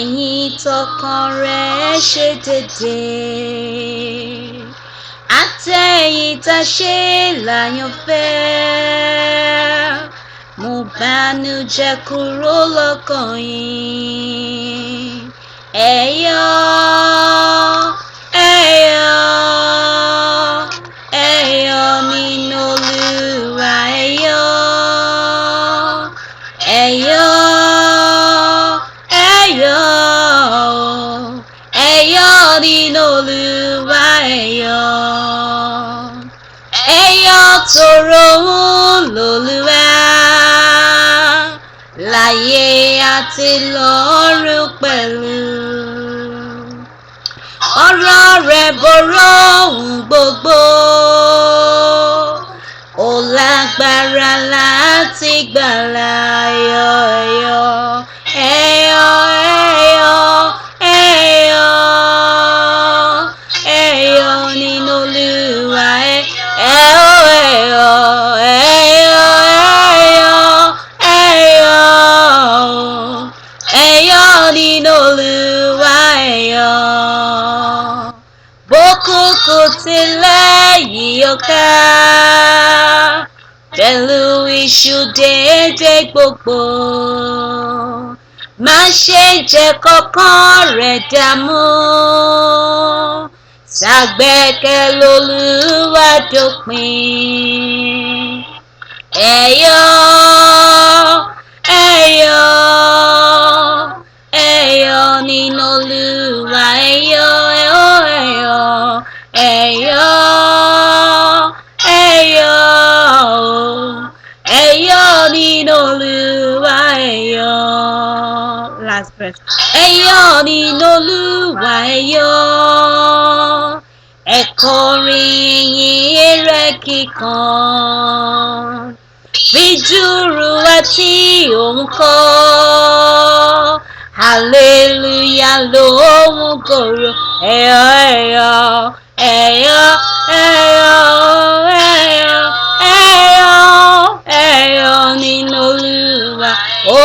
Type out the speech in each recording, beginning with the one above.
ẹ̀yin tọkàn rẹ̀ ṣe dede, àtẹ̀yin tá ṣe láyànfẹ́, mú banuje kúrò lọ́kàn yín. Ẹ yọ̀, ẹ yọ̀, ẹ yọ̀ nínú Olúwa, ẹ yọ̀, ẹ yọ̀, ẹ yọ̀, ẹ yọ̀ nínú Olúwa, ẹ yọ̀, ẹ yọ̀ tòrò òun l'Olúwa, láyé àti lọ́run pẹ̀lú. Ọ̀rọ̀ rẹ̀ bor'ohun gbogbo, ó lágbára láti gbala. Ẹ̀yọ̀, ẹ̀yọ̀, ẹ̀yọ̀, ẹ̀yọ̀, ẹ̀yọ̀ nínú Olúwa, ẹ̀yọ̀, ẹ̀yọ̀, ẹ̀yọ̀, ẹ̀yọ̀ nínú Olúwa, ẹ̀yọ̀. Bókùnkùn tilẹ̀ yí ọ ká, pẹ̀lú isudede gbogbo, má ṣe jẹ́ kọ́kàn rẹ̀ damu, gbẹ́kel'Oluwa dópin. Ẹ yọ̀, ẹ yọ̀, ẹ yọ̀ nínú Olúwa, ẹ yọ̀, ẹ yọ̀, ẹ yọ̀, ẹ yọ̀, ẹ yọ̀ nínú Olúwa, ẹ yọ̀. Last verse. Ẹ yọ̀ nínú Olúwa, ẹ yọ̀, ẹ kọrin ìyìn rẹ̀ kíkan, bí dùùrù àti ohùn kọ́, hallelujah lóhùn kóró. Ẹ yọ̀, ẹ yọ̀, ẹ yọ̀, ẹ yọ̀, ẹ yọ̀, ẹ yọ̀, ẹ yọ̀ nínú Olúwa. Ẹ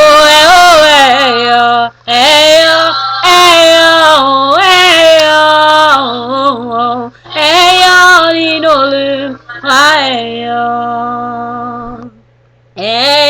yọ̀, ẹ yọ̀, ẹ yọ̀, ẹ yọ̀, ẹ yọ̀ nínú Olúwa, ẹ yọ̀, ẹ